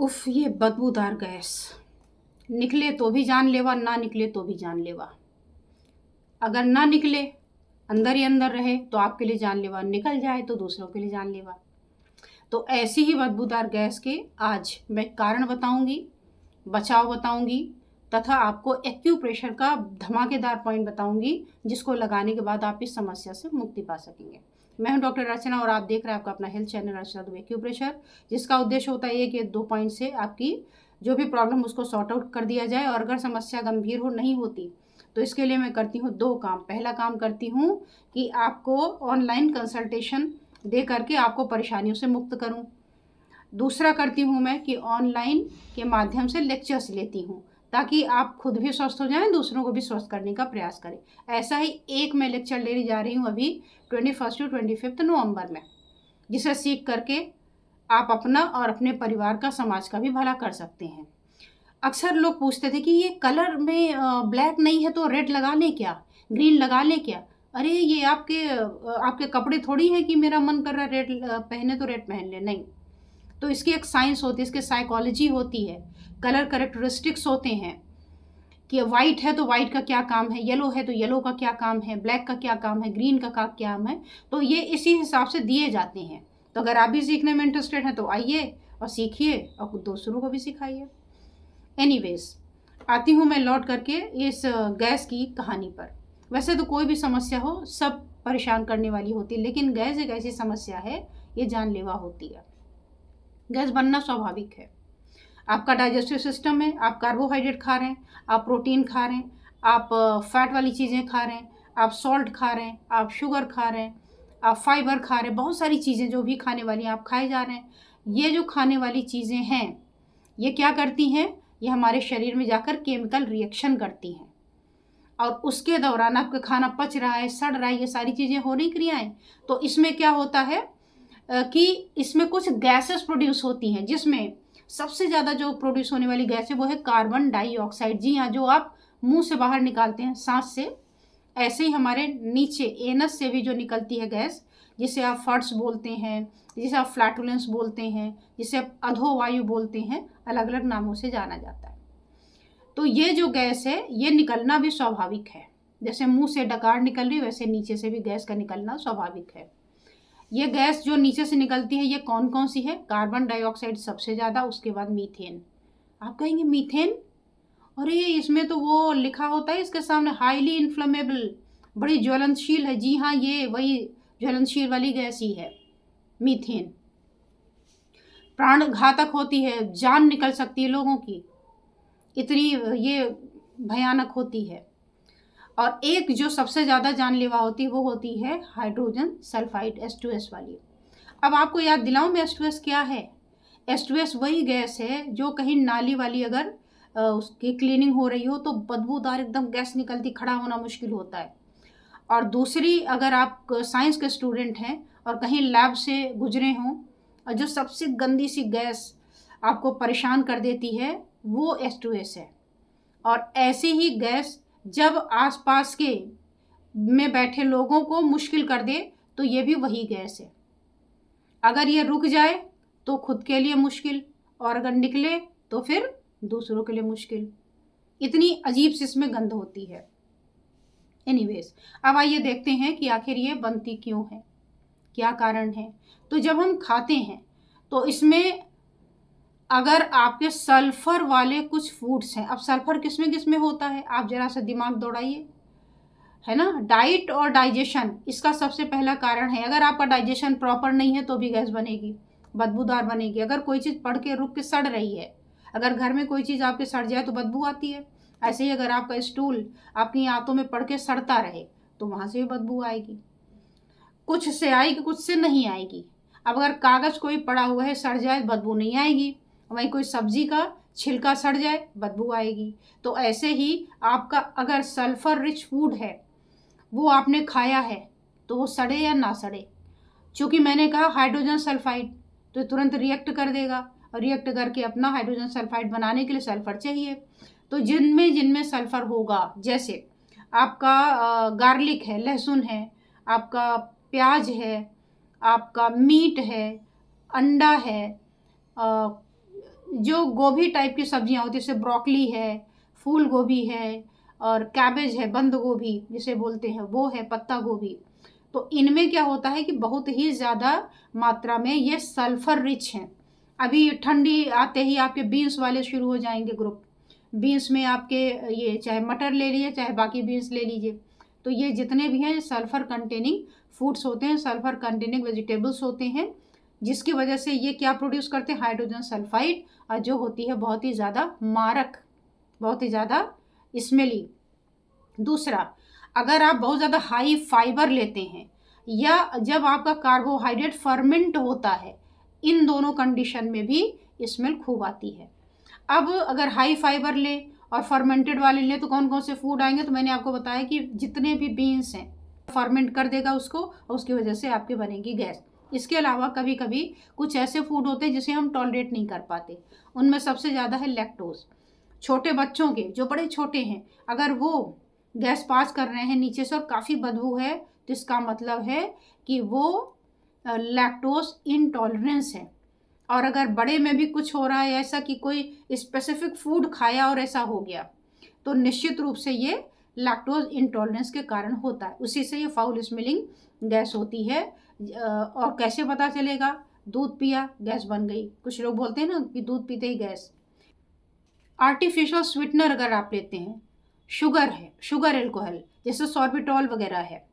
उफ, ये बदबूदार गैस निकले तो भी जानलेवा, ना निकले तो भी जानलेवा। अगर ना निकले, अंदर ही अंदर रहे तो आपके लिए जानलेवा, निकल जाए तो दूसरों के लिए जानलेवा। तो ऐसी ही बदबूदार गैस के आज मैं कारण बताऊंगी, बचाव बताऊंगी तथा आपको एक्यूप्रेशर का धमाकेदार पॉइंट बताऊंगी जिसको लगाने के बाद आप इस समस्या से मुक्ति पा सकेंगे। मैं हूं डॉक्टर अर्चना और आप देख रहे हैं आपका अपना हेल्थ चैनल अर्चना दुबे एक्यूप्रेशर, जिसका उद्देश्य होता है एक या दो पॉइंट से आपकी जो भी प्रॉब्लम उसको सॉर्ट आउट कर दिया जाए। और अगर समस्या गंभीर हो नहीं होती तो इसके लिए मैं करती हूँ दो काम। पहला काम करती हूँ कि आपको ऑनलाइन कंसल्टेशन दे करके आपको परेशानियों से मुक्त करूँ। दूसरा करती हूँ मैं कि ऑनलाइन के माध्यम से लेक्चर्स लेती हूँ ताकि आप खुद भी स्वस्थ हो जाएं, दूसरों को भी स्वस्थ करने का प्रयास करें। ऐसा ही एक मैं लेक्चर लेने जा रही हूँ अभी 21 टू 25 नवंबर में, जिसे सीख करके आप अपना और अपने परिवार का, समाज का भी भला कर सकते हैं। अक्सर लोग पूछते थे कि ये कलर में ब्लैक नहीं है तो रेड लगा लें क्या, ग्रीन लगा लें क्या। अरे ये आपके कपड़े थोड़ी हैं कि मेरा मन कर रहा है रेड पहने तो रेड पहन ले, नहीं। तो इसकी एक साइंस होती है, इसकी साइकोलॉजी होती है, कलर करेक्टरिस्टिक्स होते हैं कि वाइट है तो वाइट का क्या काम है, येलो है तो येलो का क्या काम है, ब्लैक का क्या काम है, ग्रीन का क्या काम है। तो ये इसी हिसाब से दिए जाते हैं। तो अगर आप भी सीखने में इंटरेस्टेड हैं तो आइए और सीखिए और दूसरों को भी सिखाइए। एनीवेज, आती हूँ मैं लौट करके इस गैस की कहानी पर। वैसे तो कोई भी समस्या हो सब परेशान करने वाली होती है, लेकिन गैस एक ऐसी समस्या है ये जानलेवा होती है। गैस बनना स्वाभाविक है। आपका डाइजेस्टिव सिस्टम है, आप कार्बोहाइड्रेट खा रहे हैं, आप प्रोटीन खा रहे हैं, आप फैट वाली चीज़ें खा रहे हैं, आप सॉल्ट खा रहे हैं, आप शुगर खा रहे हैं, आप फाइबर खा रहे हैं, बहुत सारी चीज़ें जो भी खाने वाली हैं आप खाए जा रहे हैं। ये जो खाने वाली चीज़ें हैं ये क्या करती हैं, ये हमारे शरीर में जाकर केमिकल रिएक्शन करती हैं और उसके दौरान आपका खाना पच रहा है, सड़ रहा है, ये सारी चीज़ें हो रही क्रियाएं। तो इसमें क्या होता है कि इसमें कुछ गैसेस प्रोड्यूस होती हैं, जिसमें सबसे ज़्यादा जो प्रोड्यूस होने वाली गैस है वो है कार्बन डाइऑक्साइड। जी हाँ, जो आप मुंह से बाहर निकालते हैं सांस से, ऐसे ही हमारे नीचे एनस से भी जो निकलती है गैस, जिसे आप फर्ट्स बोलते हैं, जिसे आप फ्लैटुलेंस बोलते हैं, जिसे आप अधोवायु बोलते हैं, अलग अलग नामों से जाना जाता है। तो ये जो गैस है ये निकलना भी स्वाभाविक है। जैसे मुंह से डकार निकल रही वैसे नीचे से भी गैस का निकलना स्वाभाविक है। ये गैस जो नीचे से निकलती है ये कौन कौन सी है? कार्बन डाइऑक्साइड सबसे ज़्यादा, उसके बाद मीथेन। आप कहेंगे मीथेन, अरे इसमें तो वो लिखा होता है इसके सामने हाईली इन्फ्लेमेबल, बड़ी ज्वलनशील है। जी हाँ, ये वही ज्वलनशील वाली गैस ही है मीथेन। प्राण घातक होती है, जान निकल सकती है लोगों की, इतनी ये भयानक होती है। और एक जो सबसे ज़्यादा जानलेवा होती है वो होती है हाइड्रोजन सल्फाइड, H2S वाली। अब आपको याद दिलाऊं मैं H2S क्या है। H2S वही गैस है जो कहीं नाली वाली अगर उसकी क्लीनिंग हो रही हो तो बदबूदार एकदम गैस निकलती, खड़ा होना मुश्किल होता है। और दूसरी, अगर आप साइंस के स्टूडेंट हैं और कहीं लैब से गुजरे हों और जो सबसे गंदी सी गैस आपको परेशान कर देती है वो H2S है। और ऐसी ही गैस जब आसपास के में बैठे लोगों को मुश्किल कर दे तो ये भी वही गैस है। अगर ये रुक जाए तो खुद के लिए मुश्किल, और अगर निकले तो फिर दूसरों के लिए मुश्किल। इतनी अजीब सी इसमें गंध होती है। एनीवेज, अब आइए देखते हैं कि आखिर ये बनती क्यों है, क्या कारण है। तो जब हम खाते हैं तो इसमें अगर आपके सल्फर वाले कुछ फूड्स हैं, अब सल्फर किस में होता है आप जरा सा दिमाग दौड़ाइए, है ना। डाइट और डाइजेशन इसका सबसे पहला कारण है। अगर आपका डाइजेशन प्रॉपर नहीं है तो भी गैस बनेगी, बदबूदार बनेगी। अगर कोई चीज़ पड़ के रुक के सड़ रही है, अगर घर में कोई चीज़ आपके सड़ जाए तो बदबू आती है। ऐसे ही अगर आपका स्टूल आपकी आंतों में पड़ के सड़ता रहे तो वहाँ से भी बदबू आएगी। कुछ से आएगी, कुछ से नहीं आएगी। अब अगर कागज़ कोई पड़ा हुआ है सड़ जाए बदबू नहीं आएगी, वहीं कोई सब्जी का छिलका सड़ जाए बदबू आएगी। तो ऐसे ही आपका अगर सल्फर रिच फूड है वो आपने खाया है तो वो सड़े या ना सड़े, चूँकि मैंने कहा हाइड्रोजन सल्फाइड तो तुरंत रिएक्ट कर देगा, और रिएक्ट करके अपना हाइड्रोजन सल्फाइड बनाने के लिए सल्फर चाहिए। तो जिनमें जिनमें सल्फर होगा, जैसे आपका गार्लिक है, लहसुन है, आपका प्याज है, आपका मीट है, अंडा है, जो गोभी टाइप की सब्जियां होती है, जैसे ब्रोकली है, फूल गोभी है, और कैबेज है, बंद गोभी जिसे बोलते हैं, वो है, पत्ता गोभी, तो इनमें क्या होता है कि बहुत ही ज़्यादा मात्रा में ये सल्फर रिच हैं। अभी ठंडी आते ही आपके बीन्स वाले शुरू हो जाएंगे ग्रुप। बीन्स में आपके ये चाहे मटर ले लीजिए, चाहे बाकी बीन्स ले लीजिए, तो ये जितने भी हैं सल्फर कंटेनिंग फूड्स होते हैं, सल्फर कंटेनिंग वेजिटेबल्स होते हैं, जिसकी वजह से ये क्या प्रोड्यूस करते हैं, हाइड्रोजन सल्फाइड, और जो होती है बहुत ही ज़्यादा मारक, बहुत ही ज़्यादा स्मेली। दूसरा, अगर आप बहुत ज़्यादा हाई फाइबर लेते हैं या जब आपका कार्बोहाइड्रेट फर्मेंट होता है, इन दोनों कंडीशन में भी स्मेल खूब आती है। अब अगर हाई फाइबर ले और फर्मेंटेड वाले ले तो कौन कौन से फूड आएंगे, तो मैंने आपको बताया कि जितने भी बीन्स हैं फर्मेंट कर देगा उसको, और उसकी वजह से आपके बनेगी गैस। इसके अलावा कभी कभी कुछ ऐसे फूड होते हैं जिसे हम टॉलरेट नहीं कर पाते, उनमें सबसे ज़्यादा है लैक्टोज। छोटे बच्चों के जो बड़े छोटे हैं, अगर वो गैस पास कर रहे हैं नीचे से और काफ़ी बदबू है, तो इसका मतलब है कि वो लैक्टोज इंटॉलरेंस है। और अगर बड़े में भी कुछ हो रहा है ऐसा कि कोई स्पेसिफिक फूड खाया और ऐसा हो गया, तो निश्चित रूप से ये लैक्टोज इंटॉलरेंस के कारण होता है, उसी से ये फाउल स्मेलिंग गैस होती है। और कैसे पता चलेगा, दूध पिया गैस बन गई, कुछ लोग बोलते हैं ना कि दूध पीते ही गैस। आर्टिफिशियल स्वीटनर अगर आप लेते हैं, शुगर है, शुगर एल्कोहल जैसे सॉर्बिटॉल वगैरह है,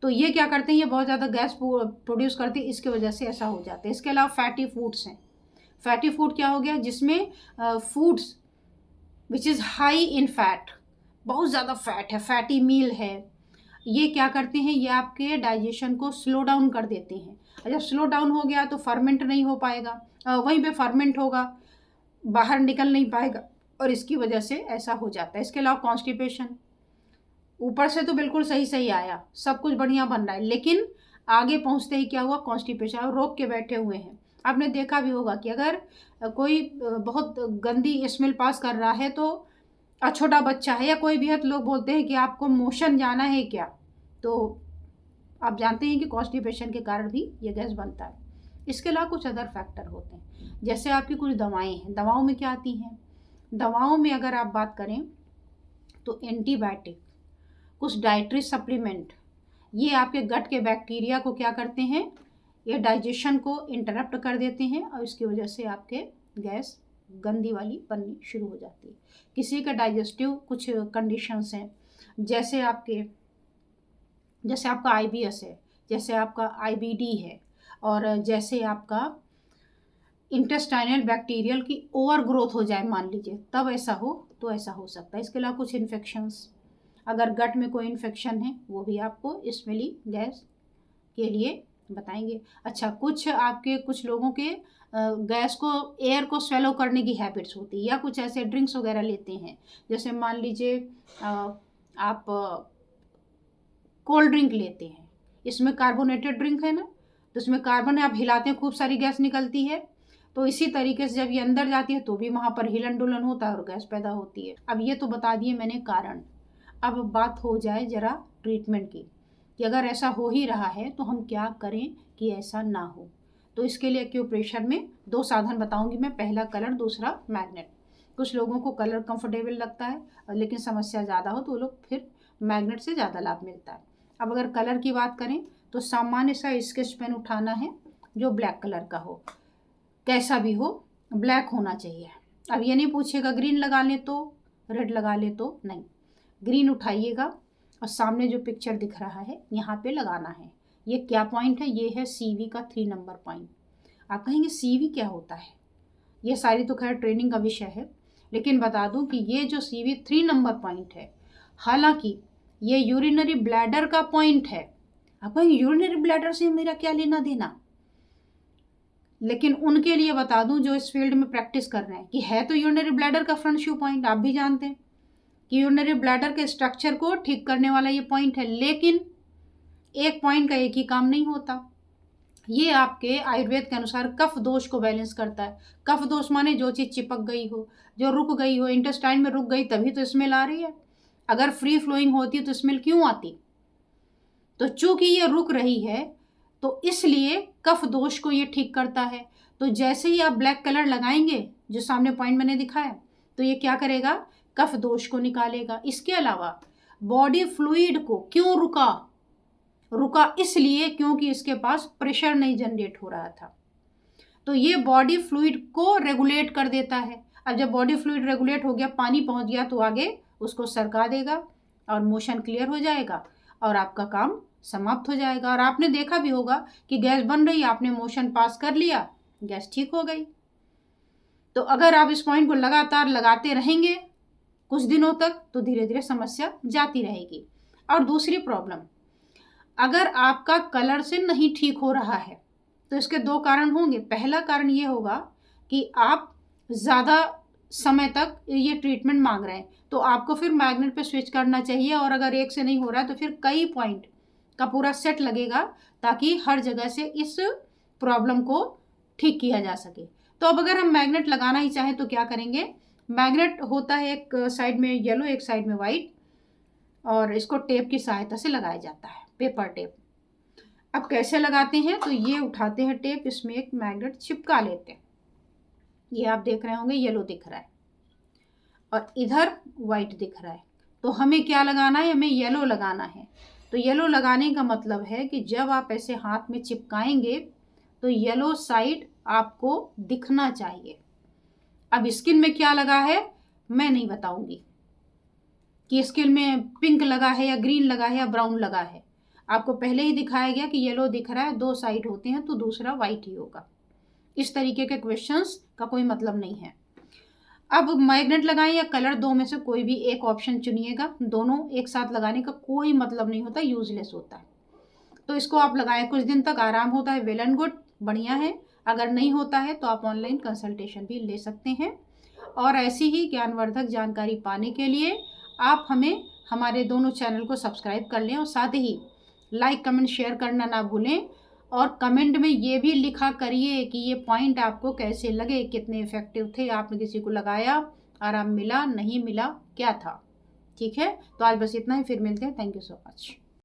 तो ये क्या करते हैं, ये बहुत ज़्यादा गैस प्रोड्यूस करते हैं, इसके वजह से ऐसा हो जाता है। इसके अलावा फैटी फूड्स हैं। फैटी फूड क्या हो गया, जिसमें foods which is high in fat, बहुत ज़्यादा फैट है, फैटी मील है, ये क्या करते हैं, ये आपके डाइजेशन को स्लो डाउन कर देते हैं। और जब स्लो डाउन हो गया तो फर्मेंट नहीं हो पाएगा, वहीं पे फर्मेंट होगा, बाहर निकल नहीं पाएगा, और इसकी वजह से ऐसा हो जाता है। इसके अलावा कॉन्स्टिपेशन, ऊपर से तो बिल्कुल सही सही आया, सब कुछ बढ़िया बन रहा है, लेकिन आगे पहुंचते ही क्या हुआ, कॉन्स्टिपेशन, और रोक के बैठे हुए हैं। आपने देखा भी होगा कि अगर कोई बहुत गंदी स्मेल पास कर रहा है तो छोटा बच्चा है या कोई भी है, तो लोग बोलते हैं कि आपको मोशन जाना है क्या, तो आप जानते हैं कि कॉन्स्टिपेशन के कारण भी ये गैस बनता है। इसके अलावा कुछ अदर फैक्टर होते हैं, जैसे आपकी कुछ दवाएं हैं। दवाओं में क्या आती हैं, दवाओं में अगर आप बात करें तो एंटीबायोटिक, कुछ डाइटरी सप्लीमेंट, ये आपके गट के बैक्टीरिया को क्या करते हैं, ये डाइजेशन को इंटरप्ट कर देते हैं, और इसकी वजह से आपके गैस गंदी वाली बननी शुरू हो जाती है। किसी का डाइजेस्टिव कुछ कंडीशंस हैं, जैसे आपका आईबीएस है, जैसे आपका आईबीडी है, और जैसे आपका इंटेस्टाइनल बैक्टीरियल की ओवर ग्रोथ हो जाए मान लीजिए, तब ऐसा हो, तो ऐसा हो सकता है। इसके अलावा कुछ इन्फेक्शंस, अगर गट में कोई इन्फेक्शन है, वो भी आपको स्मेली गैस के लिए बताएंगे। अच्छा, कुछ लोगों के गैस को, एयर को स्वेलो करने की हैबिट्स होती है, या कुछ ऐसे ड्रिंक्स वगैरह लेते हैं, जैसे मान लीजिए आप कोल्ड ड्रिंक लेते हैं, इसमें कार्बोनेटेड ड्रिंक है ना, तो इसमें कार्बन है, आप हिलाते हैं खूब सारी गैस निकलती है, तो इसी तरीके से जब ये अंदर जाती है तो भी वहाँ पर हिलन डुलन होता है और गैस पैदा होती है। अब ये तो बता दिए मैंने कारण। अब बात हो जाए ज़रा ट्रीटमेंट की, कि अगर ऐसा हो ही रहा है तो हम क्या करें कि ऐसा ना हो। तो इसके लिए एक्यूप्रेशर में 2 साधन बताऊंगी मैं, पहला कलर, दूसरा मैग्नेट। कुछ लोगों को कलर कंफर्टेबल लगता है, लेकिन समस्या ज़्यादा हो तो वो लोग फिर मैग्नेट से ज़्यादा लाभ मिलता है। अब अगर कलर की बात करें तो सामान्य सा स्केच पेन उठाना है जो ब्लैक कलर का हो, कैसा भी हो, ब्लैक होना चाहिए। अब ये नहीं पूछेगा ग्रीन लगा लें तो, रेड लगा लें तो, नहीं, ग्रीन उठाइएगा और सामने जो पिक्चर दिख रहा है यहाँ पे लगाना है। ये क्या पॉइंट है, ये है CV का 3 नंबर पॉइंट। आप कहेंगे CV क्या होता है, ये सारी तो खैर ट्रेनिंग का विषय है, लेकिन बता दूं कि ये जो CV 3 नंबर पॉइंट है, हालांकि ये यूरिनरी ब्लैडर का पॉइंट है। आप कहेंगे यूरिनरी ब्लैडर से मेरा क्या लेना देना, लेकिन उनके लिए बता दूं जो इस फील्ड में प्रैक्टिस कर रहे हैं कि है तो यूरिनरी ब्लैडर का फ्रंट शू पॉइंट, आप भी जानते हैं कि यूरिनरी ब्लैडर के स्ट्रक्चर को ठीक करने वाला ये पॉइंट है, लेकिन एक पॉइंट का एक ही काम नहीं होता। ये आपके आयुर्वेद के अनुसार कफ दोष को बैलेंस करता है। कफ दोष माने जो चीज़ चिपक गई हो, जो रुक गई हो, इंटेस्टाइन में रुक गई, तभी तो स्मेल आ रही है। अगर फ्री फ्लोइंग होती तो स्मेल क्यों आती, तो चूंकि ये रुक रही है तो इसलिए कफ दोष को ये ठीक करता है। तो जैसे ही आप ब्लैक कलर लगाएंगे, जो सामने पॉइंट मैंने दिखाया, तो ये क्या करेगा, कफ दोष को निकालेगा। इसके अलावा बॉडी फ्लूइड को क्यों रुका इसलिए क्योंकि इसके पास प्रेशर नहीं जनरेट हो रहा था। तो ये बॉडी फ्लूइड को रेगुलेट कर देता है। अब जब बॉडी फ्लूइड रेगुलेट हो गया, पानी पहुंच गया, तो आगे उसको सरका देगा और मोशन क्लियर हो जाएगा और आपका काम समाप्त हो जाएगा। और आपने देखा भी होगा कि गैस बन रही, आपने मोशन पास कर लिया, गैस ठीक हो गई। तो अगर आप इस पॉइंट को लगातार लगाते रहेंगे कुछ दिनों तक, तो धीरे धीरे समस्या जाती रहेगी। और दूसरी प्रॉब्लम, अगर आपका कलर से नहीं ठीक हो रहा है तो इसके दो कारण होंगे। पहला कारण ये होगा कि आप ज़्यादा समय तक ये ट्रीटमेंट मांग रहे हैं, तो आपको फिर मैग्नेट पे स्विच करना चाहिए। और अगर एक से नहीं हो रहा है तो फिर कई पॉइंट का पूरा सेट लगेगा, ताकि हर जगह से इस प्रॉब्लम को ठीक किया जा सके। तो अब अगर हम मैग्नेट लगाना ही चाहें तो क्या करेंगे। मैग्नेट होता है एक साइड में येलो, एक साइड में वाइट, और इसको टेप की सहायता से लगाया जाता है, पेपर टेप। अब कैसे लगाते हैं, तो ये उठाते हैं टेप, इसमें एक मैग्नेट चिपका लेते हैं। ये आप देख रहे होंगे येलो दिख रहा है और इधर वाइट दिख रहा है। तो हमें क्या लगाना है, हमें येलो लगाना है। तो येलो लगाने का मतलब है कि जब आप ऐसे हाथ में चिपकाएंगे तो येलो साइड आपको दिखना चाहिए। अब स्किन में क्या लगा है मैं नहीं बताऊंगी कि स्किन में पिंक लगा है या ग्रीन लगा है या ब्राउन लगा है। आपको पहले ही दिखाया गया कि येलो दिख रहा है, दो साइड होते हैं, तो दूसरा वाइट ही होगा। इस तरीके के क्वेश्चंस का कोई मतलब नहीं है। अब मैग्नेट लगाएं या कलर, दो में से कोई भी एक ऑप्शन चुनिएगा। दोनों एक साथ लगाने का कोई मतलब नहीं होता, यूजलेस होता है। तो इसको आप लगाएं, कुछ दिन तक आराम होता है, वेल एंड गुड, बढ़िया है। अगर नहीं होता है तो आप ऑनलाइन कंसल्टेशन भी ले सकते हैं। और ऐसी ही ज्ञानवर्धक जानकारी पाने के लिए आप हमारे दोनों चैनल को सब्सक्राइब कर लें और साथ ही लाइक कमेंट शेयर करना ना भूलें। और कमेंट में ये भी लिखा करिए कि ये पॉइंट आपको कैसे लगे, कितने इफेक्टिव थे, आपने किसी को लगाया, आराम मिला, नहीं मिला, क्या था। ठीक है, तो आज बस इतना ही, फिर मिलते हैं। Thank you so much.